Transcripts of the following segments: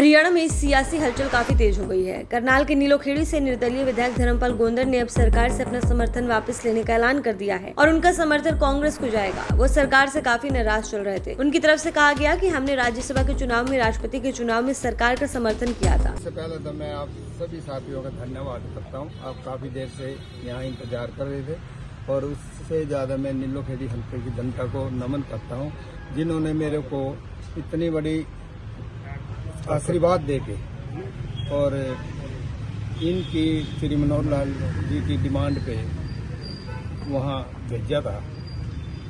हरियाणा में सियासी हलचल काफी तेज हो गई है। करनाल के नीलोखेड़ी से निर्दलीय विधायक धर्मपाल गोंदर ने अब सरकार से अपना समर्थन वापस लेने का ऐलान कर दिया है और उनका समर्थन कांग्रेस को जाएगा। वो सरकार से काफी नाराज चल रहे थे। उनकी तरफ से कहा गया कि हमने राज्यसभा के चुनाव में, राष्ट्रपति के चुनाव में सरकार का समर्थन किया था। सबसे पहले तो मैं आप सभी साथियों का धन्यवाद करता हूँ। आप काफी देर से यहाँ इंतजार कर रहे थे और उससे ज्यादा मैं नीलोखेड़ी हल्के की जनता को नमन करता हूँ, जिन्होंने मेरे को इतनी बड़ी आशीर्वाद देके और इनकी श्री मनोहर लाल जी की डिमांड पे वहाँ भेजा था,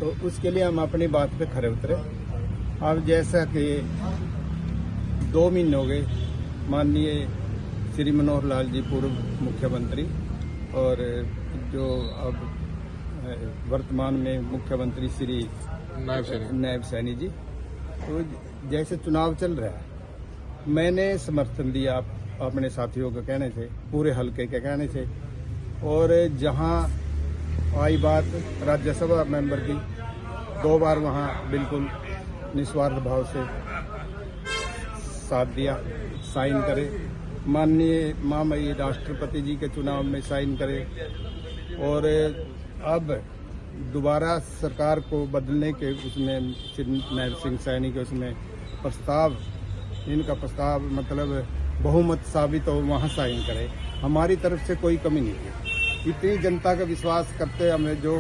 तो उसके लिए हम अपनी बात पे खरे उतरे। अब जैसा कि 2 महीने हो गए, माननीय श्री मनोहर लाल जी पूर्व मुख्यमंत्री और जो अब वर्तमान में मुख्यमंत्री श्री नायब सैनी जी, तो जैसे चुनाव चल रहा है, मैंने समर्थन दिया अपने साथियों के कहने से, पूरे हलके के कहने से। और जहां आई बात राज्यसभा मेंबर की, 2 बार वहां बिल्कुल निस्वार्थ भाव से साथ दिया, साइन करे, माननीय महामहिम राष्ट्रपति जी के चुनाव में साइन करे और अब दोबारा सरकार को बदलने के उसमें नायब सिंह सैनी के उसमें प्रस्ताव, इनका प्रस्ताव मतलब बहुमत साबित हो, वहाँ साइन करे। हमारी तरफ से कोई कमी नहीं है। इतनी जनता का विश्वास करते, हमें जो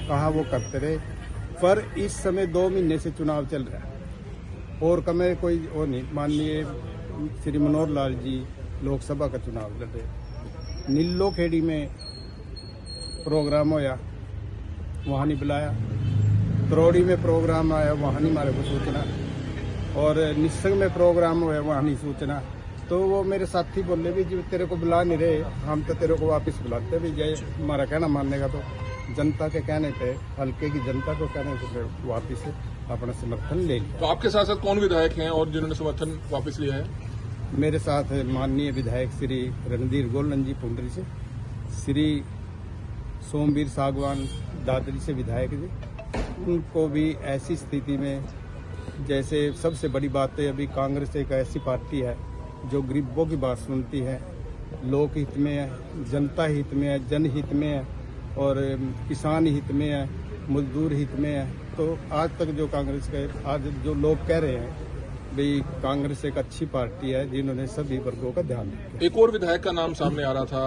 कहा वो करते रहे। पर इस समय 2 महीने से चुनाव चल रहा है और कमे कोई वो नहीं। माननीय श्री मनोहर लाल जी लोकसभा का चुनाव लड़ रहे, नीलोखेड़ी में प्रोग्राम होया, वहाँ नहीं बुलाया। तरोड़ी में प्रोग्राम आया, वहाँ नहीं हमारे को सूचना, और निस्संग में प्रोग्राम हुआ, वहाँ नहीं सूचना। तो वो मेरे साथी बोले भी, जी तेरे को बुला नहीं रहे, हम तो तेरे को वापस बुलाते भी जाए, हमारा कहना मानने का। तो जनता के कहने पे, हल्के की जनता को कहने पे वापस अपना समर्थन ले लिया। तो आपके साथ साथ कौन विधायक हैं और जिन्होंने समर्थन वापस लिया है? मेरे साथ माननीय विधायक श्री रणधीर गोलन जी पुंडरी से, श्री सोमवीर सागवान दादरी से विधायक जी, उनको भी ऐसी स्थिति में, जैसे सबसे बड़ी बात है, अभी कांग्रेस एक ऐसी पार्टी है जो गरीबों की बात सुनती है, लोक हित में है, जनता हित में है, जनहित में है और किसान हित में है, मजदूर हित में है। तो आज तक जो कांग्रेस के, आज जो लोग कह रहे हैं भाई कांग्रेस एक अच्छी पार्टी है जिन्होंने सभी वर्गों का ध्यान रखा। एक और विधायक का नाम सामने आ रहा था,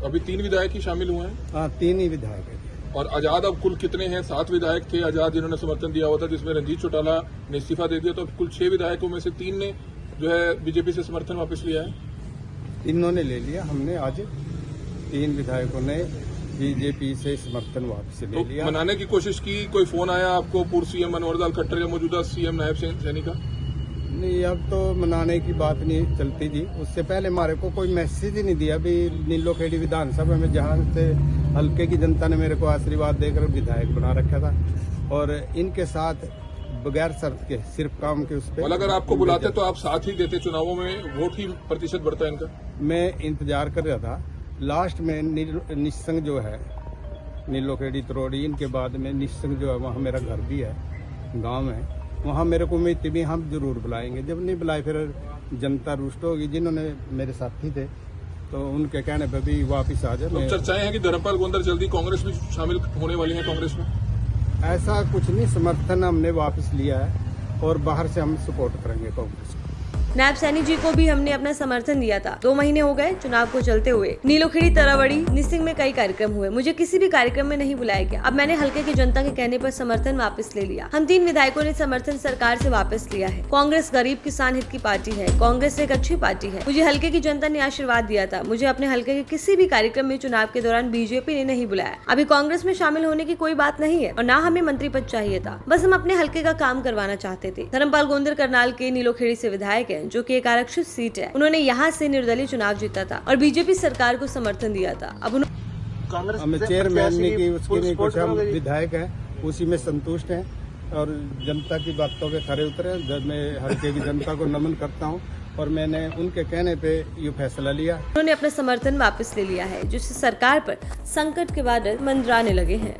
अभी 3 विधायक ही शामिल हुए हैं। हाँ, 3 ही विधायक है। और आजाद अब कुल कितने हैं? 7 विधायक थे आजाद जिन्होंने समर्थन दिया हुआ था, जिसमें रंजीत चौटाला ने इस्तीफा दे दिया। तो अब कुल 6 विधायकों में से 3 ने जो है बीजेपी से समर्थन वापस लिया है। इन्होंने ले लिया, हमने आज 3 विधायकों ने बीजेपी से समर्थन वापस ले लिया। मनाने की कोशिश की? कोई फोन आया आपको पूर्व सीएम मनोहर लाल खट्टर या मौजूदा सीएम नायब सैनी का? नहीं, अब तो मनाने की बात नहीं चलती जी। उससे पहले हमारे को कोई मैसेज ही नहीं दिया। अभी नीलोखेड़ी विधानसभा में जहाँ से हल्के की जनता ने मेरे को आशीर्वाद देकर विधायक बना रखा था और इनके साथ बगैर शर्त के, सिर्फ काम के उस पर। अगर आपको बुलाते तो आप साथ ही देते, चुनावों में वोट ही प्रतिशत बढ़ता इनका। मैं इंतजार कर रहा था। लास्ट में निस्संग जो है, नीलोखेड़ी तरोड़ी, इनके बाद में निस्संग जो है, वहाँ मेरा घर भी है, गाँव है, वहाँ मेरे को उम्मीद थी भी हम जरूर बुलाएंगे। जब नहीं बुलाए फिर जनता रुष्ट होगी। जिन्होंने मेरे साथी थे तो उनके कहने पे भी वापस आ जाए। तो चर्चाएं हैं कि धर्मपाल गोंदर जल्दी कांग्रेस में शामिल होने वाली है। कांग्रेस में ऐसा कुछ नहीं, समर्थन हमने वापस लिया है और बाहर से हम सपोर्ट करेंगे कांग्रेस को। नायब सैनी जी को भी हमने अपना समर्थन दिया था। 2 महीने हो गए चुनाव को चलते हुए। नीलोखेड़ी, तरावड़ी, निसिंग में कई कार्यक्रम हुए, मुझे किसी भी कार्यक्रम में नहीं बुलाया गया। अब मैंने हल्के की जनता के कहने पर समर्थन वापस ले लिया। हम 3 विधायकों ने समर्थन सरकार से वापस लिया है। कांग्रेस गरीब किसान हित की पार्टी है। कांग्रेस एक अच्छी पार्टी है। मुझे हल्के की जनता ने आशीर्वाद दिया था। मुझे अपने हल्के के किसी भी कार्यक्रम में चुनाव के दौरान बीजेपी ने नहीं बुलाया। अभी कांग्रेस में शामिल होने की कोई बात नहीं है और न हमें मंत्री पद चाहिए था। बस हम अपने हल्के का काम करवाना चाहते थे। धर्मपाल गोंदर करनाल के नीलोखेड़ी से विधायक है, जो की एक आरक्षित सीट है। उन्होंने यहाँ से निर्दलीय चुनाव जीता था और बीजेपी सरकार को समर्थन दिया था। अब कांग्रेस हमें चेयरमैन की उसकी नहीं कुछ, हम विधायक हैं, उसी में संतुष्ट हैं और जनता की बातों पे खरे उतरे। जब मैं हल्के की जनता को नमन करता हूँ और मैंने उनके कहने पे ये फैसला लिया। उन्होंने अपना समर्थन वापस ले लिया है, जिससे सरकार पर संकट के बादल मंडराने लगे हैं।